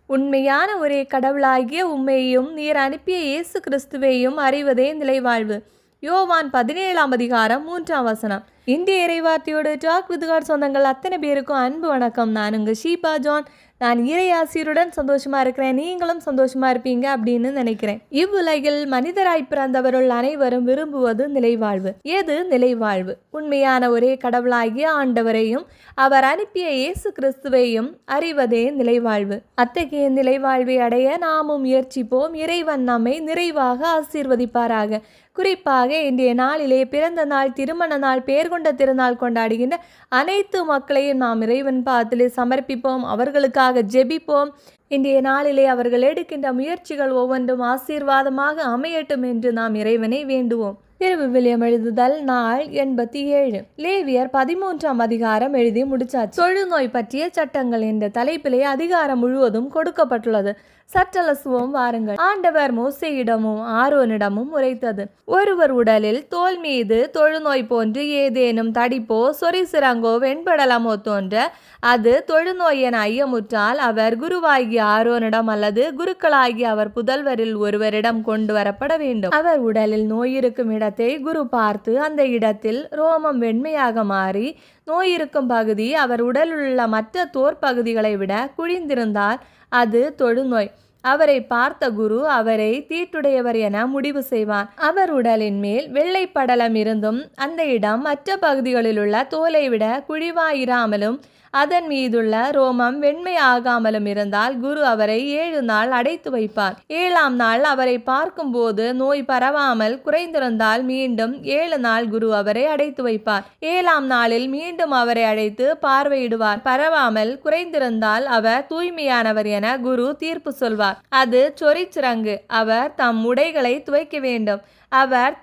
உண்மையான ஒரே கடவுளாகிய உம்மையும் நீர் அனுப்பிய இயேசு கிறிஸ்துவையும் அறிவதே நிலைவாழ்வு. யோவான் 17:3. இந்திய இறைவார்த்தையோடு டாக் வித் காட் சொந்தங்கள் அத்தனை பேருக்கும் அன்பு வணக்கம். நான் உங்கள் ஷீபா ஜான். நான் இறையாசிரியருடன் சந்தோஷமா இருக்கிறேன். நீங்களும் சந்தோஷமா இருப்பீங்க அப்படின்னு நினைக்கிறேன். இவ்வுலகில் மனிதராய் பிறந்தவர்கள் அனைவரும் விரும்புவது நிலைவாழ்வு. எது நிலைவாழ்வு? உண்மையான ஒரே கடவுளாகிய ஆண்டவரையும் அவர் அனுப்பிய இயேசு கிறிஸ்துவையும் அறிவதே நிலைவாழ்வு. அத்தகைய நிலைவாழ்வை அடைய நாமும் முயற்சிப்போம். இறைவன் நம்மை நிறைவாக ஆசீர்வதிப்பாராக. குறிப்பாக இன்றைய நாளிலே பிறந்த நாள், திருமண நாள், பெயர் கொண்ட திருநாள் கொண்டாடுகின்ற அனைத்து மக்களையும் நாம் இறைவன் பாதத்திலே சமர்ப்பிப்போம். அவர்களுக்காக ஜெபிப்போம். இன்றைய நாளிலே அவர்கள் எடுக்கின்ற முயற்சிகள் ஒவ்வொன்றும் ஆசீர்வாதமாக அமையட்டும் என்று நாம் இறைவனை வேண்டுவோம். திருவிவிலியம் எழுதுதல் நாள் 87. லேவியர் 13 எழுதி முடிச்சாச்சு. தொழுநோய் பற்றிய சட்டங்கள் என்ற தலைப்பிலே அதிகாரம் முழுவதும் கொடுக்கப்பட்டுள்ளது. சற்றலசுவோம் வாருங்கள். ஆண்டவர் மோசேயிடமும் ஆரோனிடமும் உரைத்தது. ஒருவர் உடலில் தோல் மீது தொழுநோய் போன்று ஏதேனும் தடிப்போ சொறிசிறங்கோ வெண்படலமோ தோன்ற அது தொழுநோய் என ஐயமுற்றால் அவர் குருவாகிய ஆரோனிடம் அல்லது குருக்களாகிய அவர் புதல்வரில் ஒருவரிடம் கொண்டு வரப்பட வேண்டும். அவர் உடலில் நோய் இருக்கும் இடத்தை குரு பார்த்து அந்த இடத்தில் ரோமம் வெண்மையாக மாறி நோயிருக்கும் பகுதி அவர் உடலுள்ள மற்ற தோற் பகுதிகளை விட குழிந்திருந்தால் அது தொழுநோய். அவரை பார்த்த குரு அவரை தீட்டுடையவர் என முடிவு செய்வான். அவர் உடலின் மேல் வெள்ளை படலம் இருந்தும் அந்த இடம் மற்ற பகுதிகளில் உள்ள தோலை விட குழிவாயிராமலும் அதன் மீதுள்ள ரோமம் வெண்மை ஆகாமலும் இருந்தால் குரு அவரை 7 நாள் அடைத்து வைப்பார். 7ஆம் நாள் அவரை பார்க்கும் போது நோய் பரவாமல் குறைந்திருந்தால் மீண்டும் 7 நாள் குரு அவரை அடைத்து வைப்பார். 7ஆம் நாளில் மீண்டும் அவரை அழைத்து பார்வையிடுவார். பரவாமல் குறைந்திருந்தால் அவர் தூய்மையானவர் என குரு தீர்ப்பு சொல்வார். அது சொறிச்சிறங்கு. அவர் தம் உடைகளை துவைக்க வேண்டும். அவர்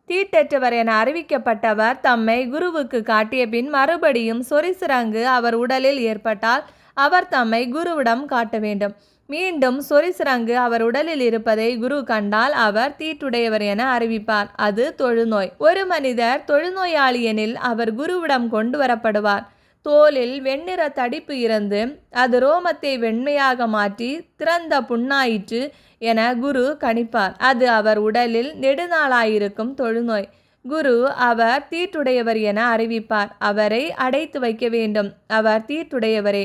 தீட்டற்றவர் என அறிவிக்கப்பட்டவர் தம்மை குருவுக்கு காட்டிய பின் மறுபடியும் சொறிசிறங்கு அவர் உடலில் ஏற்பட்டால் அவர் தம்மை குருவிடம் காட்ட வேண்டும். மீண்டும் சொறிசிறங்கு அவர் உடலில் இருப்பதை குரு கண்டால் அவர் தீட்டுடையவர் என அறிவிப்பார். அது தொழுநோய். ஒரு மனிதர் தொழுநோயாளி எனில் அவர் குருவிடம் கொண்டு வரப்படுவார். தோலில் வெண்ணிற தடிப்பு இருந்து அது ரோமத்தை வெண்மையாக மாற்றி திறந்த புண்ணாயிற்று என குரு கணிப்பார். அது அவர் உடலில் நெடுநாளாயிருக்கும் தொழுநோய். குரு அவர் தீட்டுடையவர் என அறிவிப்பார். அவரை அடைத்து வைக்க வேண்டும். அவர் தீட்டுடையவரே.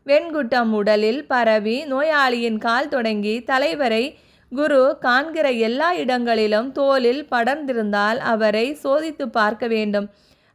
வெண்குட்டம் உடலில் பரவி நோயாளியின் கால் தொடங்கி தலைவரை குரு காண்கிற எல்லா இடங்களிலும் தோலில் படர்ந்திருந்தால் அவரை சோதித்து பார்க்க வேண்டும்.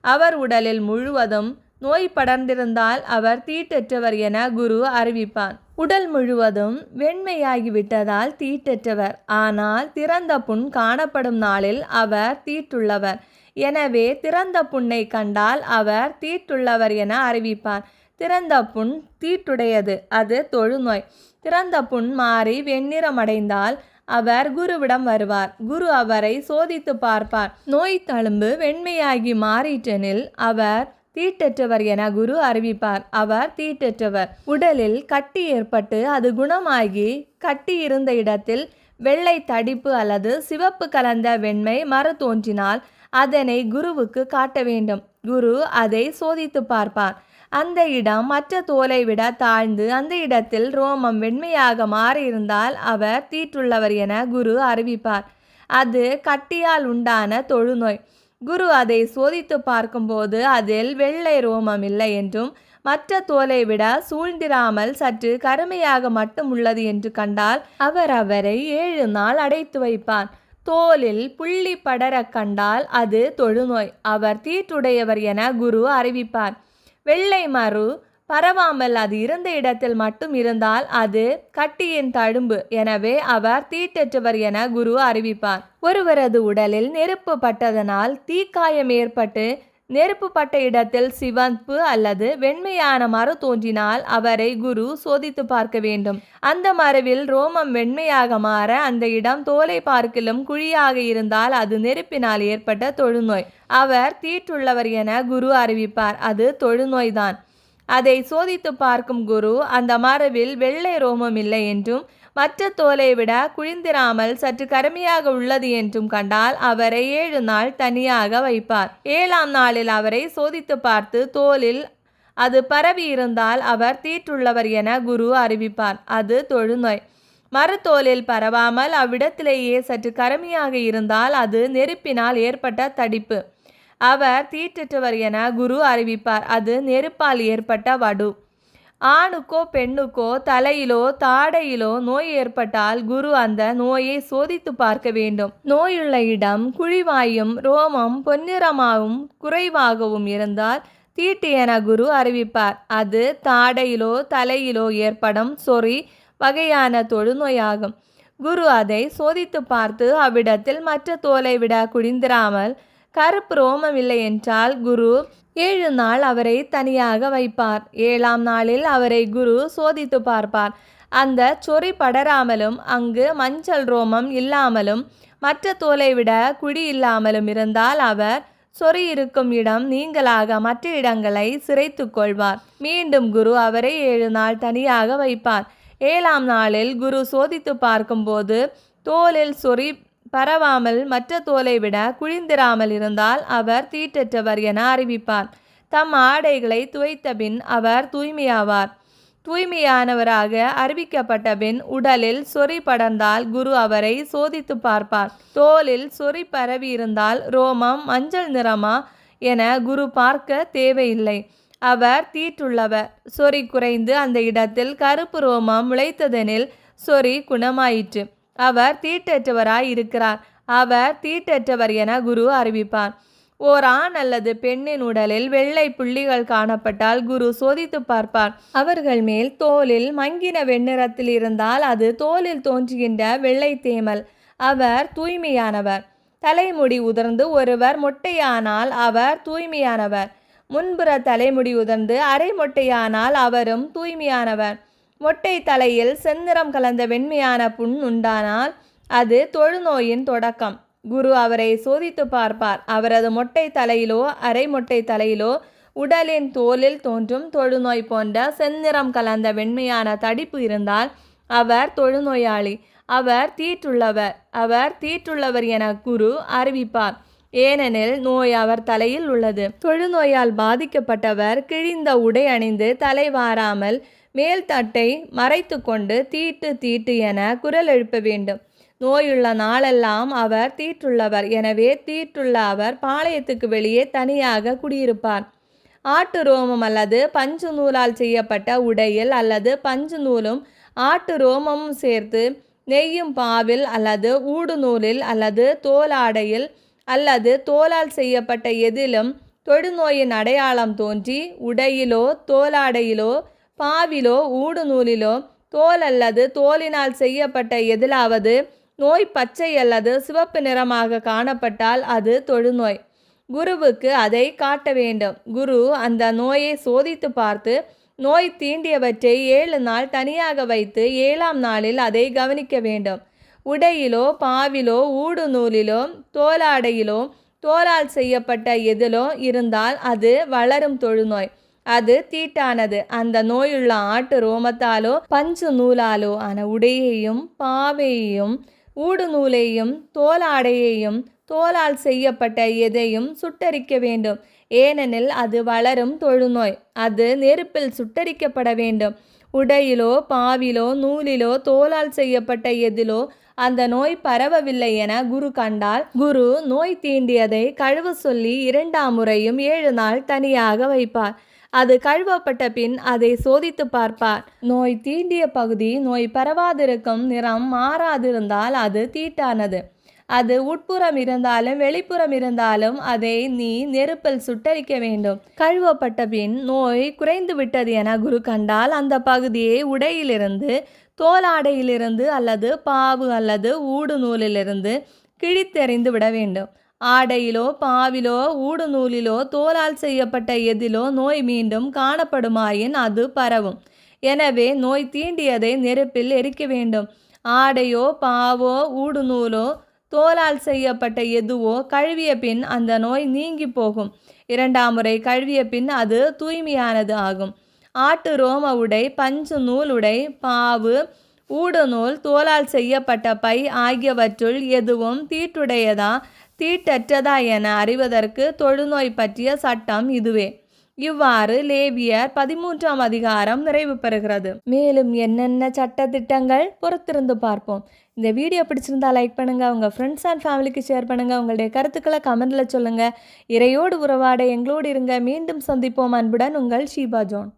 அவர் உடலில் முழுவதும் நோய் படர்ந்திருந்தால் அவர் தீட்டற்றவர் என குரு அறிவிப்பான். உடல் முழுவதும் வெண்மையாகிவிட்டதால் தீட்டற்றவர். ஆனால் திறந்த புண் காணப்படும் நாளில் அவர் தீட்டுள்ளவர். எனவே திறந்த புண்ணை கண்டால் அவர் தீட்டுள்ளவர் என அறிவிப்பார். திறந்த புண் தீட்டுடையது. அது தொழுநோய். திறந்த புண் மாறி வெண்ணிறமடைந்தால் அவர் குருவிடம் வருவார். குரு அவரை சோதித்து பார்ப்பார். நோய் தழும்பு வெண்மையாகி மாறிற்றெனில் அவர் தீட்டற்றவர் என குரு அறிவிப்பார். அவர் தீட்டற்றவர். உடலில் கட்டி ஏற்பட்டு அது குணமாகி கட்டி இருந்த இடத்தில் வெள்ளை தடிப்பு அல்லது சிவப்பு கலந்த வெண்மை மறு தோன்றினால் அதனை குருவுக்கு காட்ட வேண்டும். குரு அதை சோதித்து பார்ப்பார். அந்த இடம் மற்ற தோலை விட தாழ்ந்து அந்த இடத்தில் ரோமம் வெண்மையாக மாறியிருந்தால் அவர் தீட்டுள்ளவர் என குரு அறிவிப்பார். அது கட்டியால் உண்டான தொழுநோய். குரு அதை சோதித்து பார்க்கும்போது அதில் வெள்ளை ரோமம் இல்லை என்றும் மற்ற தோலை விட சூழ்ந்திராமல் சற்று கருமையாக மட்டும் உள்ளது என்று கண்டால் அவர் அவரை 7 நாள் அடைத்து வைப்பார். தோலில் புள்ளி படர கண்டால் அது தொழுநோய். அவர் தீட்டுடையவர் என குரு அறிவிப்பார். வெள்ளை மறு பரவாமல் அது இருந்த இடத்தில் மட்டும் இருந்தால் அது கட்டியின் தழும்பு. எனவே அவர் தீட்டற்றவர் என குரு அறிவிப்பார். ஒருவரது உடலில் நெருப்பு பட்டதனால் தீக்காயம் ஏற்பட்டு நெருப்பு பட்ட இடத்தில் சிவப்பு அல்லது வெண்மையான மறு தோன்றினால் அவரை குரு சோதித்து பார்க்க வேண்டும். அந்த மருவில் ரோமம் வெண்மையாக மாற அந்த இடம் தோலை பார்க்கிலும் குழியாக இருந்தால் அது நெருப்பினால் ஏற்பட்ட தொழுநோய். அவர் தீட்டுள்ளவர் என குரு அறிவிப்பார். அது தொழுநோய்தான். அதை சோதித்து பார்க்கும் குரு அந்த மரபில் வெள்ளை ரோமம் இல்லை என்றும் மற்ற தோலை விட குழிந்திராமல் சற்று கருமையாக உள்ளது என்றும் கண்டால் அவரை 7 நாள் தனியாக வைப்பார். 7ஆம் நாளில் அவரை சோதித்து பார்த்து தோலில் அது பரவி இருந்தால் அவர் தீட்டுள்ளவர் என குரு அறிவிப்பார். அது தொழுநோய். மரத்தோலில் பரவாமல் அவ்விடத்திலேயே சற்று கருமையாக இருந்தால் அது நெருப்பினால் ஏற்பட்ட தடிப்பு. அவர் தீட்டற்றவர் என குரு அறிவிப்பார். அது நெருப்பால் ஏற்பட்ட வடு. ஆணுக்கோ பெண்ணுக்கோ தலையிலோ தாடையிலோ நோய் ஏற்பட்டால் குரு அந்த நோயை சோதித்து பார்க்க வேண்டும். நோயுள்ள இடம் குழிவாயும் ரோமம் பொன்னிறமாகவும் குறைவாகவும் இருந்தால் தீட்டு என குரு அறிவிப்பார். அது தாடையிலோ தலையிலோ ஏற்படும் சொறி வகையான தொழுநோயாகும். குரு அதை சோதித்து பார்த்து அவ்விடத்தில் மற்ற தோலை விட குடிந்திராமல் கருப்பு ரோமம் இல்லை என்றால் குரு 7 நாள் அவரை தனியாக வைப்பார். 7ஆம் நாளில் அவரை குரு சோதித்து பார்ப்பார். அந்த சொறி படராமலும் அங்கு மஞ்சள் ரோமம் இல்லாமலும் மற்ற தோலை விட குடி இல்லாமலும் இருந்தால் அவர் சொறி இருக்கும் இடம் நீங்களாக மற்ற இடங்களை சிரைத்து கொள்வார். மீண்டும் குரு அவரை 7 நாள் தனியாக வைப்பார். 7ஆம் நாளில் குரு சோதித்து பார்க்கும்போது தோலில் சொறி பரவாமல் மற்ற தோலை விட குழிந்திராமல் இருந்தால் அவர் தீட்டற்றவர் என அறிவிப்பார். தம் ஆடைகளை துவைத்த பின் அவர் தூய்மையாவார். தூய்மையானவராக அறிவிக்கப்பட்ட பின் உடலில் சொறி படர்ந்தால் குரு அவரை சோதித்து பார்ப்பார். தோலில் சொறி பரவி இருந்தால் ரோமம் மஞ்சள் நிறமா என குரு பார்க்க தேவையில்லை. அவர் தீட்டுள்ளவர். சொறி குறைந்து அந்த இடத்தில் கருப்பு ரோமம் முளைத்ததெனில் சொறி குணமாயிற்று. அவர் தீட்டற்றவராய் இருக்கிறார். அவர் தீட்டற்றவர் என குரு அறிவிப்பார். ஓர் ஆண் அல்லது பெண்ணின் உடலில் வெள்ளை புள்ளிகள் காணப்பட்டால் குரு சோதித்து பார்ப்பார். அவர்கள் மேல் தோலில் மங்கின வெண்ணிறத்தில் இருந்தால் அது தோலில் தோன்றுகின்ற வெள்ளை தேமல். அவர் தூய்மையானவர். தலைமுடி உதிர்ந்து ஒருவர் மொட்டையானால் அவர் தூய்மையானவர். முன்புற தலைமுடி உதிர்ந்து அரை மொட்டையானால் அவரும் தூய்மையானவர். மொட்டை தலையில் செந்நிறம் கலந்த வெண்மையான புண் உண்டானால் அது தொழுநோயின் தொடக்கம். குரு அவரை சோதித்து பார்ப்பார். அவரது மொட்டை தலையிலோ அரை மொட்டை தலையிலோ உடலின் தோலில் தோன்றும் தொழுநோய் போன்ற செந்நிறம் கலந்த வெண்மையான தடிப்பு இருந்தால் அவர் தொழுநோயாளி. அவர் தீட்டுள்ளவர் என குரு அறிவிப்பார். ஏனெனில் நோய் அவர் தலையில் உள்ளது. தொழுநோயால் பாதிக்கப்பட்டவர் கிழிந்த உடை அணிந்து தலை வாராமல் மேல் தட்டை மறைத்து கொண்டு தீட்டு தீட்டு என குரல் எழுப்ப வேண்டும். நோயுள்ள நாளெல்லாம் அவர் தீட்டுள்ளவர். எனவே தீட்டுள்ள அவர் பாளையத்துக்கு வெளியே தனியாக குடியிருப்பார். ஆட்டு ரோமம் அல்லது பஞ்சு நூலால் செய்யப்பட்ட உடையில் அல்லது பஞ்சு நூலும் ஆட்டு ரோமமும் சேர்த்து நெய்யும் பாவில் அல்லது ஊடு நூலில் அல்லது தோலாடையில் அல்லது தோலால் செய்யப்பட்ட எதிலும் தொழுநோயின் அடையாளம் தோன்றி உடையிலோ தோலாடையிலோ பாவிலோ ஊடு நூலிலோ தோல் அல்லது தோலினால் செய்யப்பட்ட எதிலாவது நோய் பச்சை அல்லது சிவப்பு நிறமாக காணப்பட்டால் அது தொழுநோய். குருவுக்கு அதை காட்ட வேண்டும். குரு அந்த நோயை சோதித்து பார்த்து நோய் தீண்டியவற்றை 7 நாள் தனியாக வைத்து 7ஆம் நாளில் அதை கவனிக்க வேண்டும். உடையிலோ பாவிலோ ஊடு நூலிலோ தோலாடையிலோ தோலால் செய்யப்பட்ட எதிலோ இருந்தால் அது வளரும் தொழுநோய். அது தீட்டானது. அந்த நோயுள்ள ஆட்டு ரோமத்தாலோ பஞ்சு நூலாலோ ஆன உடையையும் பாவையையும் ஊடு நூலையும் தோலாடையையும் தோலால் செய்யப்பட்ட எதையும் சுட்டரிக்க வேண்டும். ஏனெனில் அது வளரும் தொழுநோய். அது நெருப்பில் சுட்டரிக்கப்பட வேண்டும். உடையிலோ பாவிலோ நூலிலோ தோலால் செய்யப்பட்ட எதிலோ அந்த நோய் பரவவில்லை என குரு கண்டால் குரு நோய் தீண்டியதை கழுவ சொல்லி 2ஆம் முறையும் 7 நாள் தனியாக வைப்பார். அது கழுவப்பட்ட பின் அதை சோதித்து பார்ப்பார். நோய் தீண்டிய பகுதி நோய் பரவாதிருக்கும் நிறம் மாறாதிருந்தால் அது தீட்டானது. அது உட்புறம் இருந்தாலும் வெளிப்புறம் இருந்தாலும் அதை நீ நெருப்பில் சுட்டரிக்க வேண்டும். கழுவப்பட்ட பின் நோய் குறைந்து விட்டது என குரு கண்டால் அந்த பகுதியை உடையிலிருந்து தோலாடையிலிருந்து அல்லது பாவு அல்லது ஊடு நூலிலிருந்து கிழித்தெறிந்து விட வேண்டும். ஆடையிலோ பாவிலோ ஊடு நூலிலோ தோலால் செய்யப்பட்ட எதிலோ நோய் மீண்டும் காணப்படுமாயின் அது பரவும். எனவே நோய் தீண்டியதை நெருப்பில் எரிக்க வேண்டும். ஆடையோ பாவோ ஊடு நூலோ தோலால் செய்யப்பட்ட எதுவோ கழுவிய பின் அந்த நோய் நீங்கி போகும். 2ஆம் முறை கழுவிய பின் அது தூய்மையானது ஆகும். ஆட்டு ரோம உடை பஞ்சு நூல் உடை பாவு ஊடு நூல் தோலால் செய்யப்பட்ட பை ஆகியவற்றுள் எதுவும் தீட்டுடையதா தீட்டற்றதா என அறிவதற்கு தொழுநோய் பற்றிய சட்டம் இதுவே. இவ்வாறு லேவியர் 13ஆம் அதிகாரம் நிறைவு பெறுகிறது. மேலும் என்னென்ன சட்ட திட்டங்கள் பொறுத்திருந்து பார்ப்போம். இந்த வீடியோ பிடிச்சிருந்தா லைக் பண்ணுங்க, உங்க ஃப்ரெண்ட்ஸ் அண்ட் ஃபேமிலிக்கு ஷேர் பண்ணுங்க, உங்களுடைய கருத்துக்களை கமெண்ட்ல சொல்லுங்க. இறையோடு உறவாட எங்களோடு இருங்க. மீண்டும் சந்திப்போம். அன்புடன் உங்கள் ஷீபா ஜோன்.